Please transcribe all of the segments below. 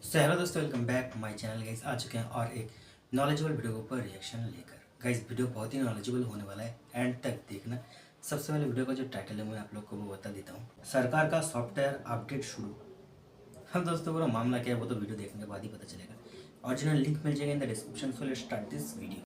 सो hello दोस्तों, welcome back my channel. Guys आ चुके हैं और एक नॉलेजेबल वीडियो के ऊपर रिएक्शन लेकर। गाइस वीडियो बहुत ही नॉलेजेबल होने वाला है, एंड तक देखना। सबसे पहले वीडियो का जो टाइटल है मैं आप लोग को वो बता देता हूँ। सरकार का सॉफ्टवेयर अपडेट शुरू। हम दोस्तों पूरा मामला क्या है वो तो वीडियो देखने के बाद ही पता चलेगा। ओरिजिनल लिंक मिल जाएगा in the description. So let's start this video.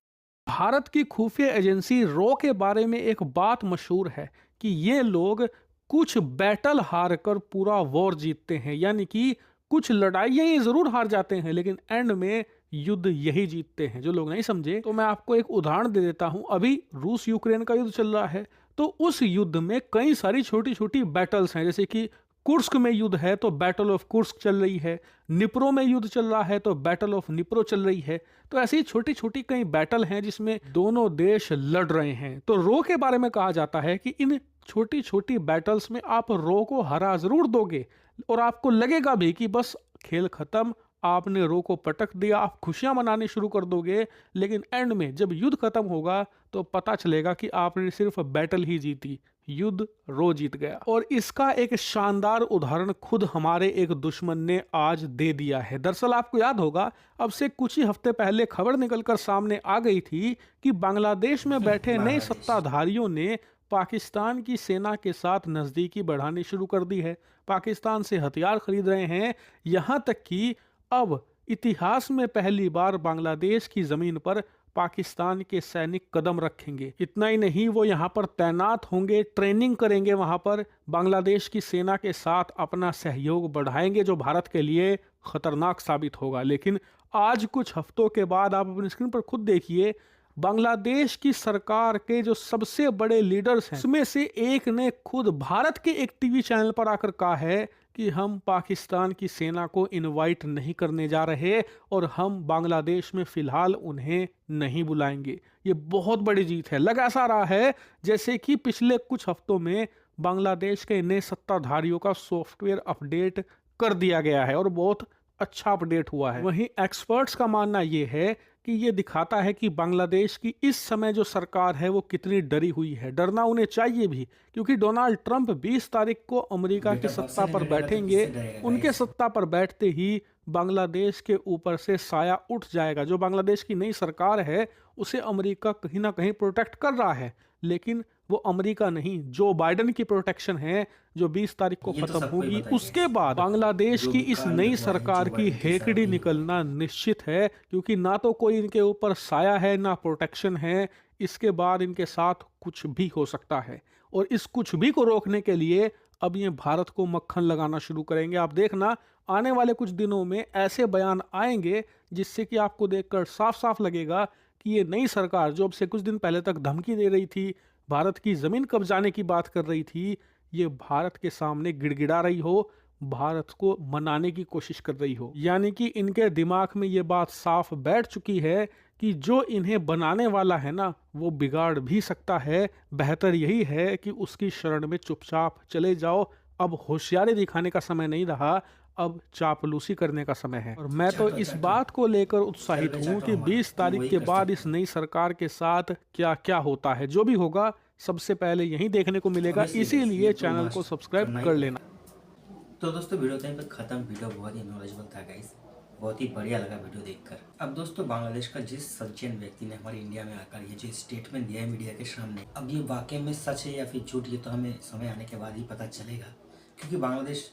Bharat की खुफिया एजेंसी रॉ के बारे में एक बात मशहूर है कि ये लोग कुछ बैटल हार कर पूरा वॉर जीतते हैं, यानी कि कुछ लड़ाइयां ये जरूर हार जाते हैं लेकिन एंड में युद्ध यही जीतते हैं। जो लोग नहीं समझे तो मैं आपको एक उदाहरण दे देता हूं। अभी रूस यूक्रेन का युद्ध चल रहा है, तो उस युद्ध में कई सारी छोटी छोटी बैटल्स हैं, जैसे कि कुर्स्क में युद्ध है तो बैटल ऑफ कुर्स्क चल रही है, निप्रो में युद्ध चल रहा है तो बैटल ऑफ निप्रो चल रही है। तो ऐसी छोटी छोटी कई बैटल हैं जिसमें दोनों देश लड़ रहे हैं। तो रो के बारे में कहा जाता है कि इन छोटी छोटी बैटल्स में आप रो को हरा जरूर दोगे और आपको लगेगा भी कि बस खेल खत्म, आपने रो को पटक दिया, आप खुशियां मनाने शुरू कर दोगे। लेकिन एंड में जब युद्ध खत्म होगा तो पता चलेगा कि आपने सिर्फ बैटल ही जीती, युद्ध रो जीत गया। और इसका एक शानदार उदाहरण खुद हमारे एक दुश्मन ने आज दे दिया है। दरअसल आपको याद होगा, अब से कुछ ही हफ्ते पहले खबर निकलकर सामने आ गई थी कि बांग्लादेश में बैठे नए बांग्लादेश। सत्ताधारियों ने पाकिस्तान की सेना के साथ नजदीकी बढ़ानी शुरू कर दी है, पाकिस्तान से हथियार खरीद रहे हैं। यहां तक कि अब इतिहास में पहली बार बांग्लादेश की जमीन पर पाकिस्तान के सैनिक कदम रखेंगे। इतना ही नहीं, वो यहाँ पर तैनात होंगे, ट्रेनिंग करेंगे, वहां पर बांग्लादेश की सेना के साथ अपना सहयोग बढ़ाएंगे, जो भारत के लिए खतरनाक साबित होगा। लेकिन आज कुछ हफ्तों के बाद आप अपनी स्क्रीन पर खुद देखिए, बांग्लादेश की सरकार के जो सबसे बड़े लीडर्स हैं उसमें से एक ने खुद भारत के एक टीवी चैनल पर आकर कहा है कि हम पाकिस्तान की सेना को इनवाइट नहीं करने जा रहे और हम बांग्लादेश में फिलहाल उन्हें नहीं बुलाएंगे। ये बहुत बड़ी जीत है। लग ऐसा रहा है जैसे कि पिछले कुछ हफ्तों में बांग्लादेश के नए सत्ताधारियों का सॉफ्टवेयर अपडेट कर दिया गया है और बहुत अच्छा अपडेट हुआ है। वहीं एक्सपर्ट्स का मानना यह है कि ये दिखाता है कि बांग्लादेश की इस समय जो सरकार है वो कितनी डरी हुई है। डरना उन्हें चाहिए भी, क्योंकि डोनाल्ड ट्रंप 20 तारीख को अमेरिका की बेटा बाप से सत्ता नहीं पर डरेगा तो बैठेंगे। किससे डरेगा उनके गाइस। सत्ता पर बैठते ही बांग्लादेश के ऊपर से साया उठ जाएगा। जो बांग्लादेश की नई सरकार है उसे अमेरिका कहीं ना कहीं प्रोटेक्ट कर रहा है, लेकिन वो अमेरिका नहीं, जो बाइडन की प्रोटेक्शन है जो 20 तारीख को ये तो खत्म सबको ही होगी। पता है उसके गाइस। बाद बांग्लादेश जो की भी इस कांड नई हुआ है जो सरकार की बाइडन के साथ हेकड़ी ही हुआ। निकलना निश्चित है, क्योंकि ना तो कोई इनके ऊपर साया है ना प्रोटेक्शन है। इसके बाद इनके साथ कुछ भी हो सकता है और इस कुछ भी को रोकने के लिए अब ये भारत को मक्खन लगाना शुरू करेंगे। आप देखना, आने वाले कुछ दिनों में ऐसे बयान आएंगे जिससे कि आपको देखकर साफ साफ लगेगा कि ये नई सरकार जो अब से कुछ दिन पहले तक धमकी दे रही थी, भारत की जमीन कब्जाने की बात कर रही थी, ये भारत के सामने गिड़गिड़ा रही हो, भारत को मनाने की कोशिश कर रही हो। यानी कि इनके दिमाग में ये बात साफ बैठ चुकी है कि जो इन्हें बनाने वाला है ना वो बिगाड़ भी सकता है। बेहतर यही है कि उसकी शरण में चुपचाप चले जाओ। अब होशियारी दिखाने का समय नहीं रहा, अब चापलूसी करने का समय है। और मैं तो चाटो इस चाटो, बात को लेकर सर उत्साहित पे हूं चाटो कि हमारा, 20 तुम तारीख वही के कर बाद सकते इस नई सरकार के साथ क्या क्या होता है। जो भी होगा सबसे पहले यहीं देखने को हो। मिलेगा, ऑब्वियसली गाइस, ये इसीलिए तो चैनल को मस्ट सब्सक्राइब करना ही कर लेना। पड़ेगा। तो दोस्तों वीडियो टाइम पर खत्म। वीडियो बहुत ही नॉलेजेबल था गाइस, बहुत ही बढ़िया लगा वीडियो देखकर। अब दोस्तों बांग्लादेश का जिस सज्जन व्यक्ति ने हमारे इंडिया में आकर ये जो स्टेटमेंट दिया है मीडिया के सामने, अब ये वाकई में सच है या फिर झूठ, ये तो हमें समय आने के बाद ही पता चलेगा। क्योंकि बांग्लादेश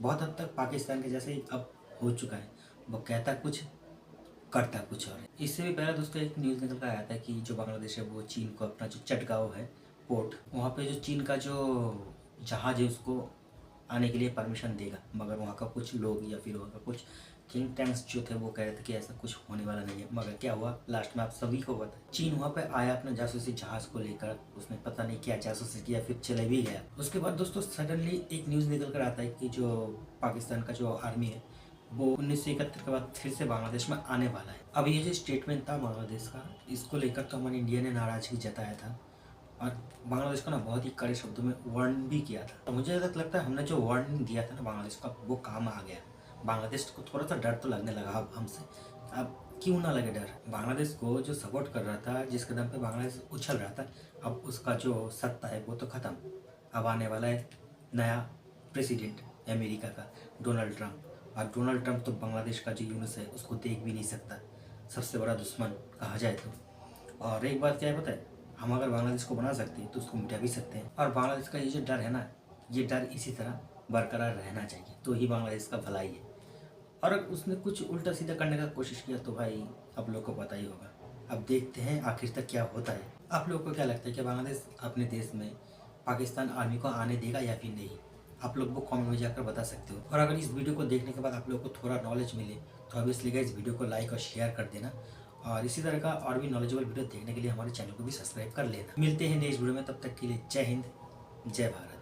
बहुत हद तक पाकिस्तान के जैसे ही अब हो चुका है। वो कहता कुछ, करता कुछ और है। इससे भी पहले दोस्तों एक न्यूज़ निकल कर आया था कि जो बांग्लादेश है वो चीन को अपना जो चटगांव है पोर्ट, वहाँ पे जो चीन का जो जहाज है उसको आने के लिए परमिशन देगा, मगर वहाँ का कुछ लोग या फिर वहाँ का कुछ थिंक टैंक्स जो थे वो कह रहे थे कि ऐसा कुछ होने वाला नहीं है। मगर क्या हुआ लास्ट में आप सभी को पता है, चीन वहाँ पे आया अपना जासूसी जहाज को लेकर, उसने पता नहीं क्या जासूसी किया, फिर चले भी गया। उसके बाद दोस्तों सडनली एक न्यूज़ निकल कर आता है कि जो पाकिस्तान का जो आर्मी है वो 1971 के बाद फिर से बांग्लादेश में आने वाला है। अब ये जो स्टेटमेंट था बांग्लादेश का, इसको लेकर तो हमारे इंडिया ने नाराजगी जताया था और बांग्लादेश को ना बहुत ही कड़े शब्दों में वार्न भी किया था। तो मुझे तक लगता है हमने जो वार्निंग दिया था ना बांग्लादेश का, वो काम आ गया। बांग्लादेश को थोड़ा सा डर तो लगने लगा अब हमसे। अब क्यों ना लगे डर, बांग्लादेश को जो सपोर्ट कर रहा था, जिस कदम पे बांग्लादेश उछल रहा था, अब उसका जो सत्ता है वो तो ख़त्म। अब आने वाला है नया प्रेसिडेंट अमेरिका का, डोनाल्ड ट्रंप। और डोनाल्ड ट्रंप तो बांग्लादेश का जो यूनुस है उसको देख भी नहीं सकता, सबसे बड़ा दुश्मन कहा जाए तो। और एक बात क्या है पता है, हम अगर बांग्लादेश को बना सकते हैं तो उसको मिटा भी सकते हैं। और बांग्लादेश का ये जो डर है ना, ये डर इसी तरह बरकरार रहना चाहिए, तो ही बांग्लादेश का भलाई है। और अगर उसने कुछ उल्टा सीधा करने का कोशिश किया तो भाई आप लोग को पता ही होगा। अब देखते हैं आखिर तक क्या होता है। आप लोगों को क्या लगता है कि बांग्लादेश अपने देश में पाकिस्तान आर्मी को आने देगा या फिर नहीं? आप लोग को कमेंट में जाकर बता सकते हो। और अगर इस वीडियो को देखने के बाद आप लोगों को थोड़ा नॉलेज मिले तो ऑब्वियसली गाइस इस वीडियो को लाइक और शेयर कर देना। और इसी तरह का और भी नॉलेजेबल वीडियो देखने के लिए हमारे चैनल को भी सब्सक्राइब कर लेना। मिलते हैं नेक्स्ट वीडियो में, तब तक के लिए जय हिंद, जय भारत।